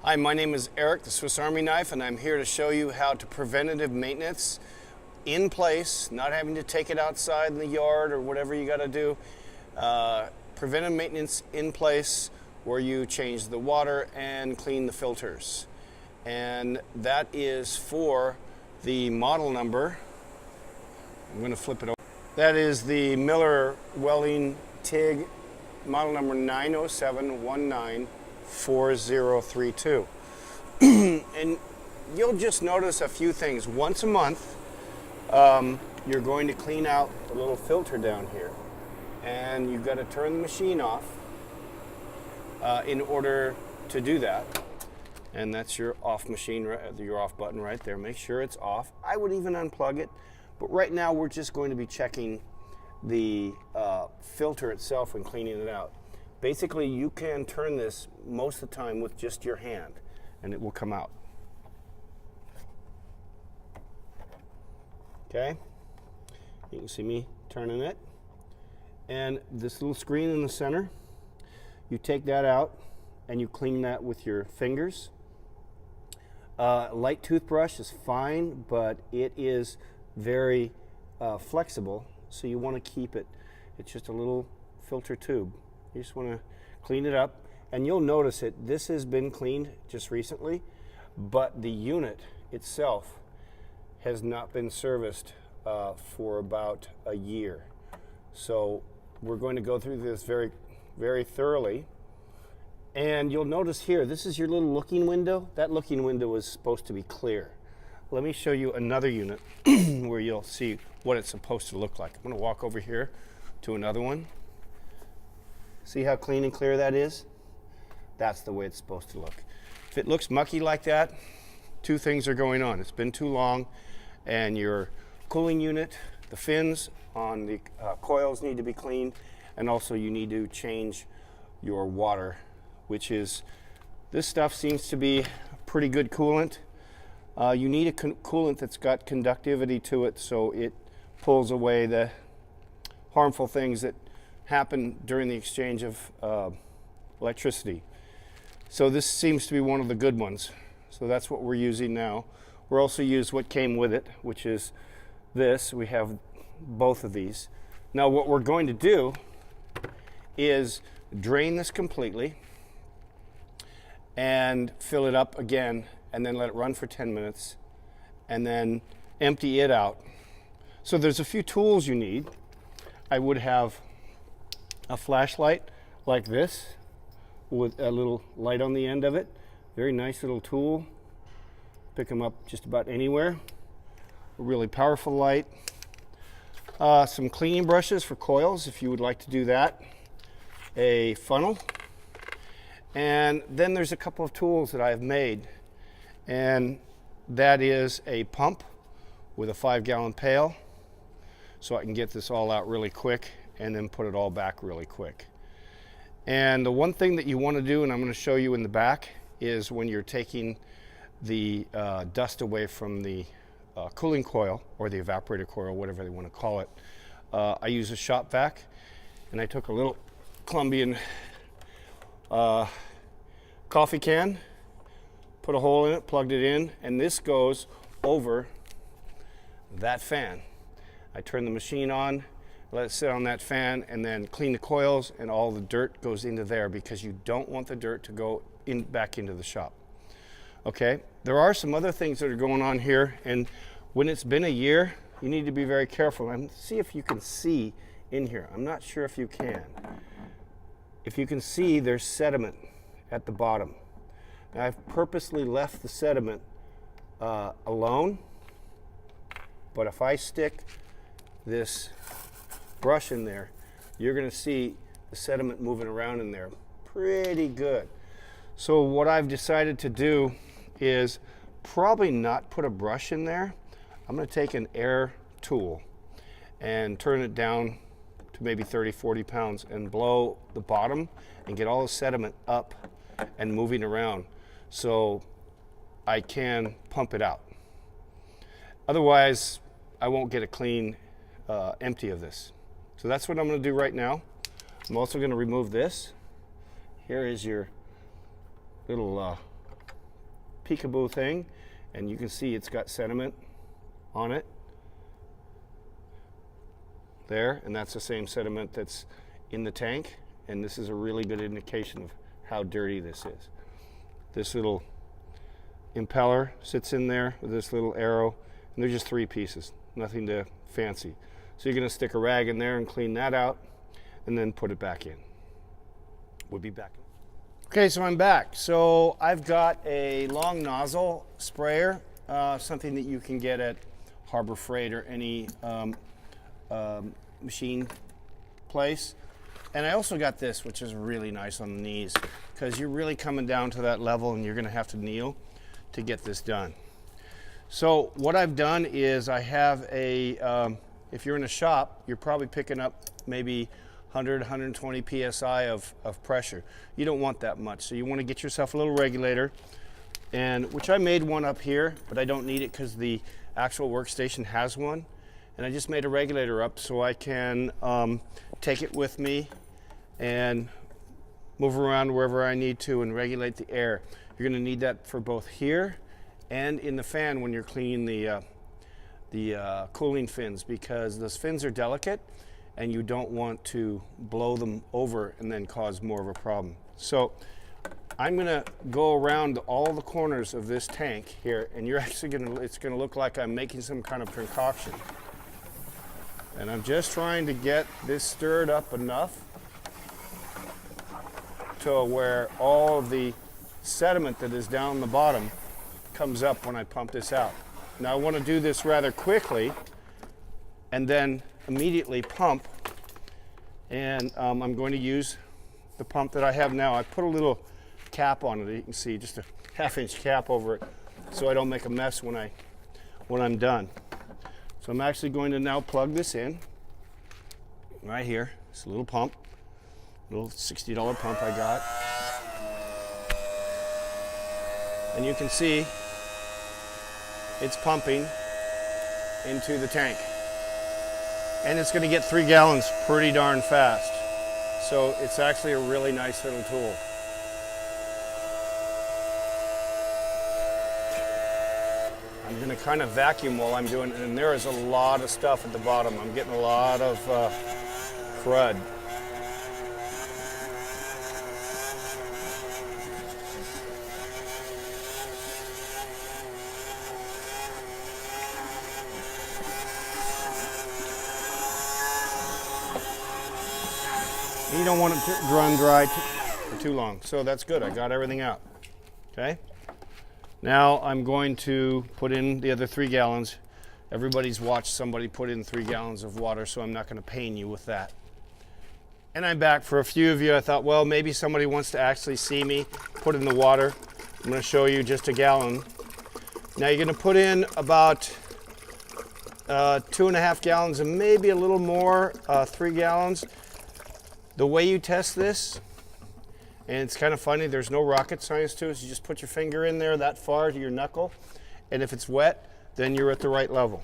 Hi, my name is Eric, the Swiss Army Knife, and I'm here to show you how to preventative maintenance in place, not having to take it outside in the yard or whatever you got to do. Preventive maintenance in place where you change the water and clean the filters. And that is for the model number. I'm going to flip it over. That is the Miller Welding TIG model number 907194032. And you'll just notice a few things. Once a month, you're going to clean out the little filter down here. And you've got to turn the machine off in order to do that. And that's your off machine, your off button right there. Make sure it's off. I would even unplug it. But right now we're just going to be checking the filter itself and cleaning it out. Basically, you can turn this most of the time with just your hand and it will come out. Okay? You can see me turning it. And this little screen in the center, you take that out and you clean that with your fingers. Light toothbrush is fine, but it is very flexible, so you want to keep it. It's just a little filter tube. You just want to clean it up, and you'll notice it. This has been cleaned just recently, but the unit itself has not been serviced for about a year. So we're going to go through this very, very thoroughly. And you'll notice here, this is your little looking window. That looking window is supposed to be clear. Let me show you another unit where you'll see what it's supposed to look like. I'm going to walk over here to another one. See how clean and clear that is? That's the way it's supposed to look. If it looks mucky like that, two things are going on. It's been too long, and your cooling unit, the fins on the coils need to be cleaned, and also you need to change your water, which is, this stuff seems to be pretty good coolant. You need a coolant that's got conductivity to it, so it pulls away the harmful things that happen during the exchange of electricity. So this seems to be one of the good ones. So that's what we're using now. We're also using what came with it, which is this. We have both of these. Now what we're going to do is drain this completely and fill it up again, and then let it run for 10 minutes, and then empty it out. So there's a few tools you need. I would have a flashlight like this with a little light on the end of it. Very nice little tool. Pick them up just about anywhere. A really powerful light. Some cleaning brushes for coils if you would like to do that. A funnel. And then there's a couple of tools that I've made. And that is a pump with a 5-gallon pail, so I can get this all out really quick and then put it all back really quick. And the one thing that you want to do, and I'm going to show you in the back, is when you're taking the dust away from the cooling coil or the evaporator coil, whatever they want to call it. I use a shop vac, and I took a little Colombian coffee can, put a hole in it, plugged it in, and this goes over that fan. I turn the machine on, let it sit on that fan, and then clean the coils, and all the dirt goes into there because you don't want the dirt to go back into the shop. Okay, there are some other things that are going on here, and when it's been a year, you need to be very careful and see if you can see in here. I'm not sure if you can. If you can see, there's sediment at the bottom. Now, I've purposely left the sediment alone, but if I stick this brush in there, you're going to see the sediment moving around in there pretty good. So what I've decided to do is probably not put a brush in there. I'm going to take an air tool and turn it down to maybe 30-40 pounds and blow the bottom and get all the sediment up and moving around, so I can pump it out. Otherwise, I won't get a clean empty of this. So that's what I'm going to do right now. I'm also going to remove this. Here is your little peekaboo thing, and you can see it's got sediment on it there, and that's the same sediment that's in the tank, and this is a really good indication of how dirty this is. This little impeller sits in there with this little arrow, and they're just 3 pieces, nothing to fancy. So you're going to stick a rag in there and clean that out, and then put it back in. We'll be back. Okay, so I'm back. So I've got a long nozzle sprayer, something that you can get at Harbor Freight or any machine place. And I also got this, which is really nice on the knees, because you're really coming down to that level and you're going to have to kneel to get this done. So what I've done is I have a, if you're in a shop, you're probably picking up maybe 100, 120 psi of pressure. You don't want that much, so you want to get yourself a little regulator, and which I made one up here, but I don't need it because the actual workstation has one. And I just made a regulator up so I can take it with me and move around wherever I need to and regulate the air. You're going to need that for both here and in the fan when you're cleaning the cooling fins, because those fins are delicate and you don't want to blow them over and then cause more of a problem. So I'm going to go around all the corners of this tank here, and you're actually it's going to look like I'm making some kind of concoction. And I'm just trying to get this stirred up enough to where all of the sediment that is down the bottom comes up when I pump this out. Now I want to do this rather quickly and then immediately pump, and I'm going to use the pump that I have now. I put a little cap on it, you can see, just a half-inch cap over it so I don't make a mess when I'm done. So I'm actually going to now plug this in right here. It's a little pump, little $60 pump I got. And you can see it's pumping into the tank. And it's going to get 3 gallons pretty darn fast. So it's actually a really nice little tool. I'm going to kind of vacuum while I'm doing it, and there is a lot of stuff at the bottom. I'm getting a lot of crud. You don't want it to run dry for too long. So that's good. I got everything out. Okay. Now I'm going to put in the other 3 gallons. Everybody's watched somebody put in 3 gallons of water, so I'm not going to pain you with that. And I'm back. For a few of you, I thought, well, maybe somebody wants to actually see me put in the water. I'm going to show you just a gallon. Now you're going to put in about 2.5 gallons and maybe a little more, 3 gallons. The way you test this, and it's kind of funny, there's no rocket science to it, so you just put your finger in there that far to your knuckle, and if it's wet, then you're at the right level.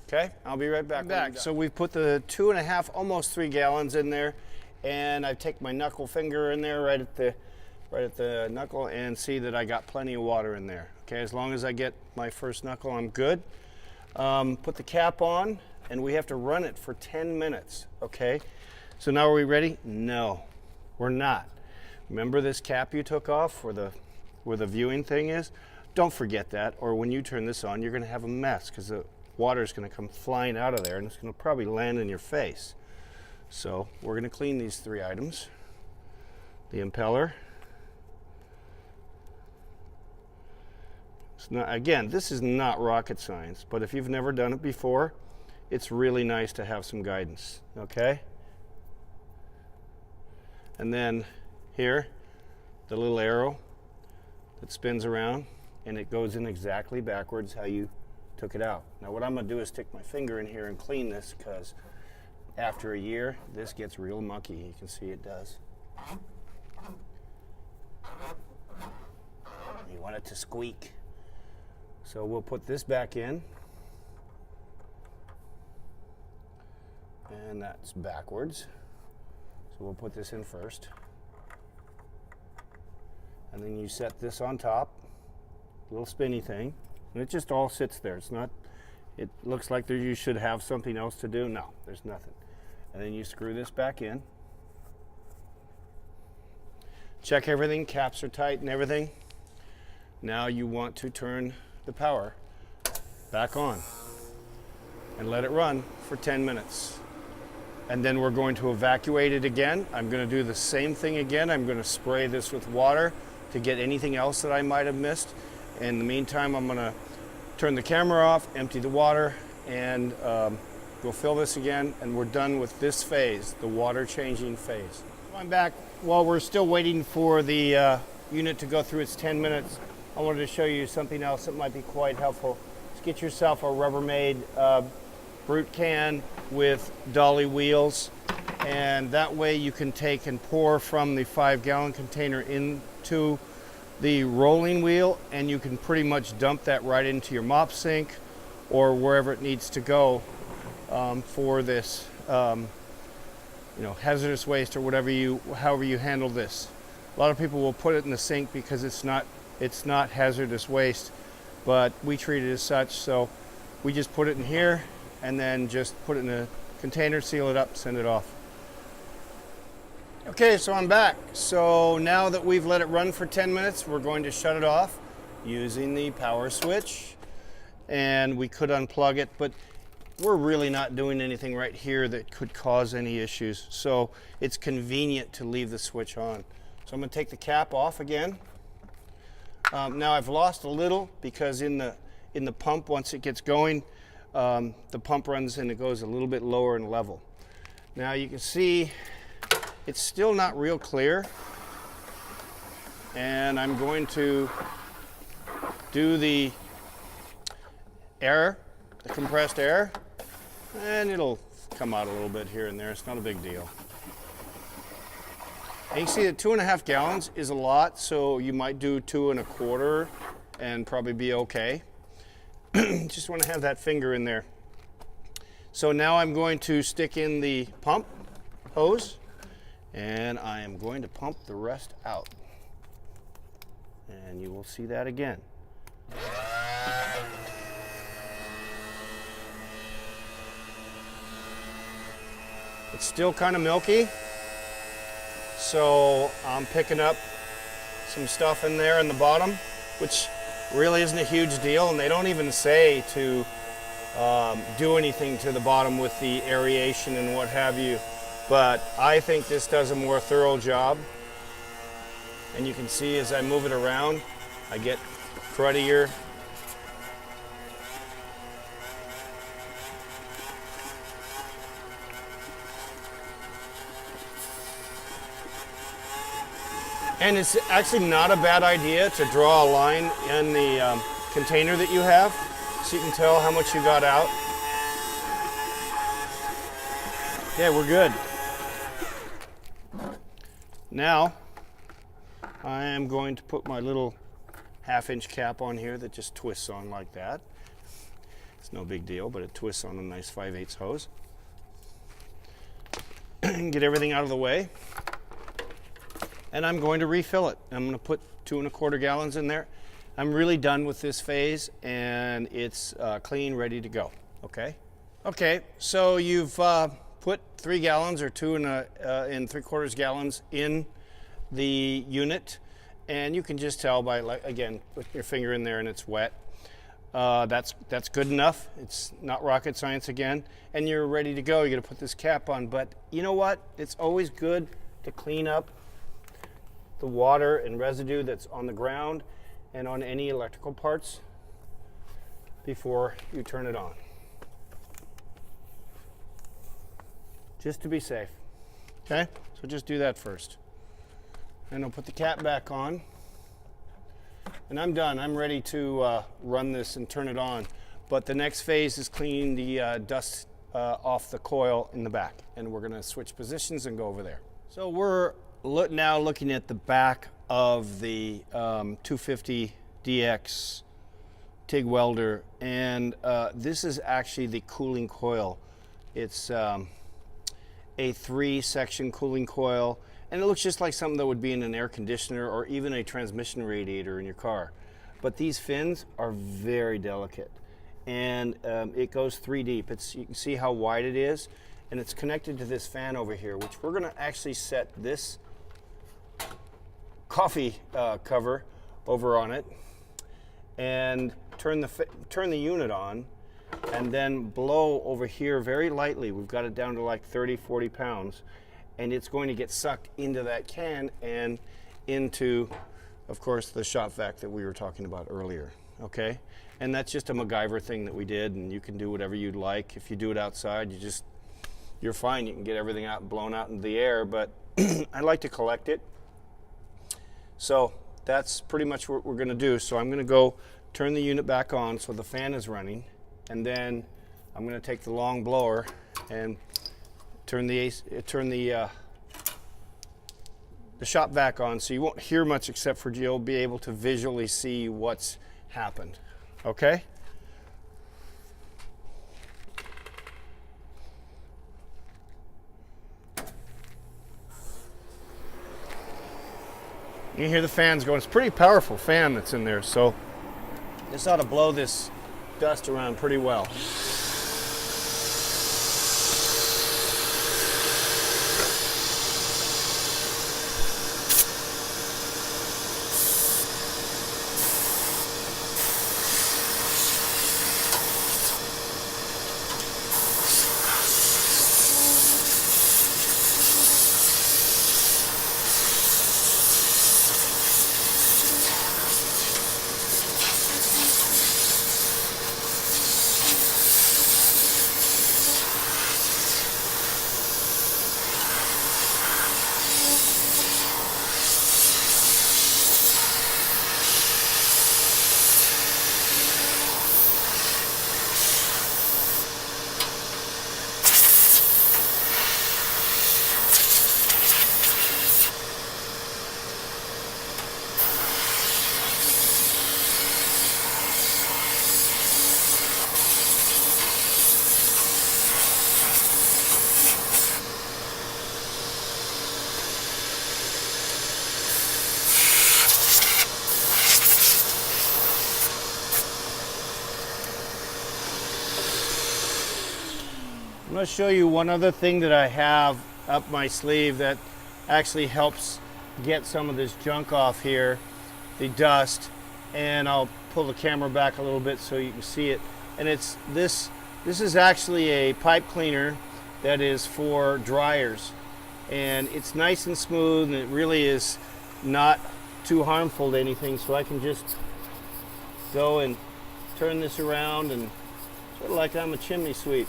Okay, I'll be right back. So we've put the 2.5, almost 3 gallons in there, and I take my knuckle finger in there right at the knuckle and see that I got plenty of water in there. Okay, as long as I get my first knuckle, I'm good. Put the cap on, and we have to run it for 10 minutes, okay? So now are we ready? No, we're not. Remember this cap you took off where the viewing thing is? Don't forget that, or when you turn this on, you're going to have a mess because the water is going to come flying out of there and it's going to probably land in your face. So we're going to clean these 3 items. The impeller. It's not, again, this is not rocket science, but if you've never done it before, it's really nice to have some guidance, okay? And then here, the little arrow that spins around, and it goes in exactly backwards how you took it out. Now what I'm going to do is stick my finger in here and clean this, because after a year, this gets real mucky. You can see it does. You want it to squeak. So we'll put this back in. And that's backwards. So we'll put this in first. And then you set this on top. little spinny thing, and it just all sits there. It's not, it looks like you should have something else to do. No, there's nothing. And then you screw this back in. Check everything, caps are tight and everything. Now you want to turn the power back on and let it run for 10 minutes. And then we're going to evacuate it again. I'm going to do the same thing again. I'm going to spray this with water to get anything else that I might have missed. In the meantime, I'm going to turn the camera off, empty the water, and we'll fill this again, and we're done with this phase, the water changing phase. I'm back. While we're still waiting for the unit to go through its 10 minutes, I wanted to show you something else that might be quite helpful. Just get yourself a Rubbermaid brute can with dolly wheels, and that way you can take and pour from the 5-gallon container into the rolling wheel, and you can pretty much dump that right into your mop sink or wherever it needs to go for this hazardous waste or however you handle this. A lot of people will put it in the sink because it's not hazardous waste, but we treat it as such, so we just put it in here and then just put it in a container, seal it up, send it off. Okay, so I'm back. So now that we've let it run for 10 minutes, we're going to shut it off using the power switch. And we could unplug it, but we're really not doing anything right here that could cause any issues. So it's convenient to leave the switch on. So I'm going to take the cap off again. Now I've lost a little because in the pump, once it gets going, the pump runs and it goes a little bit lower in level. Now you can see it's still not real clear, and I'm going to do the air, the compressed air, and it'll come out a little bit here and there. It's not a big deal. And you can see that 2.5 gallons is a lot, so you might do 2 1/4 and probably be okay. Just want to have that finger in there. So now I'm going to stick in the pump hose, and I am going to pump the rest out. And you will see that again. It's still kind of milky, so I'm picking up some stuff in there in the bottom, which really isn't a huge deal, and they don't even say to do anything to the bottom with the aeration and what have you, but I think this does a more thorough job. And you can see as I move it around, I get cruddier. And it's actually not a bad idea to draw a line in the container that you have, so you can tell how much you got out. Okay, we're good. Now, I am going to put my little 1/2-inch cap on here that just twists on like that. It's no big deal, but it twists on a nice 5/8 hose. Get everything out of the way. And I'm going to refill it. I'm going to put 2 1/4 gallons in there. I'm really done with this phase, and it's clean, ready to go. Okay, so you've put 3 gallons or 2 3/4 gallons in the unit, and you can just tell by, again, put your finger in there and it's wet. That's good enough. It's not rocket science again, and you're ready to go. You're going to put this cap on, but you know what? It's always good to clean up the water and residue that's on the ground and on any electrical parts before you turn it on, just to be safe. Okay, so just do that first, and I'll put the cap back on, and I'm done. I'm ready to run this and turn it on, but the next phase is cleaning the dust off the coil in the back, and we're going to switch positions and go over there. So we're now looking at the back of the 250 DX TIG welder, and this is actually the cooling coil. It's a 3-section cooling coil, and it looks just like something that would be in an air conditioner or even a transmission radiator in your car. but these fins are very delicate, and it goes 3 deep. You can see how wide it is, and it's connected to this fan over here, which we're going to actually set this coffee cover over on it and turn the unit on, and then blow over here very lightly. We've got it down to like 30-40 pounds, and it's going to get sucked into that can and into, of course, the shop vac that we were talking about earlier. Okay, and that's just a MacGyver thing that we did, and you can do whatever you'd like. If you do it outside, you're fine. You can get everything out, blown out into the air, but I like to collect it. So that's pretty much what we're going to do. So I'm going to go turn the unit back on so the fan is running, and then I'm going to take the long blower and turn the shop vac on, so you won't hear much except for you'll be able to visually see what's happened. Okay? You hear the fans going. It's a pretty powerful fan that's in there, so this ought to blow this dust around pretty well. I'm going to show you one other thing that I have up my sleeve that actually helps get some of this junk off here, the dust, and I'll pull the camera back a little bit so you can see it. And it's this is actually a pipe cleaner that is for dryers, and it's nice and smooth, and it really is not too harmful to anything, so I can just go and turn this around and sort of like I'm a chimney sweep.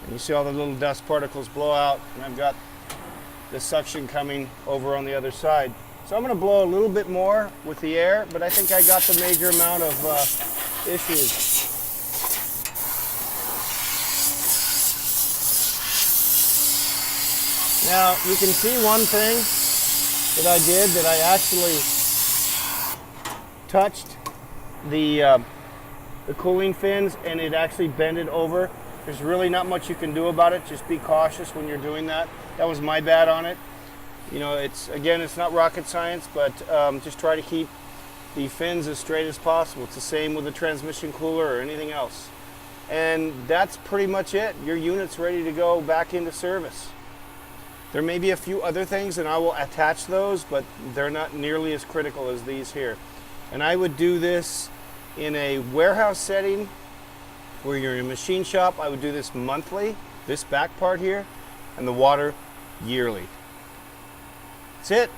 And you see all the little dust particles blow out, and I've got the suction coming over on the other side. So I'm going to blow a little bit more with the air, but I think I got the major amount of issues. Now you can see one thing that I did, that I actually touched the cooling fins, and it actually bended over. There's really not much you can do about it. Just be cautious when you're doing that. That was my bad on it. You know, it's not rocket science, but just try to keep the fins as straight as possible. It's the same with the transmission cooler or anything else. And that's pretty much it. Your unit's ready to go back into service. There may be a few other things, and I will attach those, but they're not nearly as critical as these here. And I would do this in a warehouse setting where you're in a machine shop. I would do this monthly, this back part here, and the water yearly. That's it.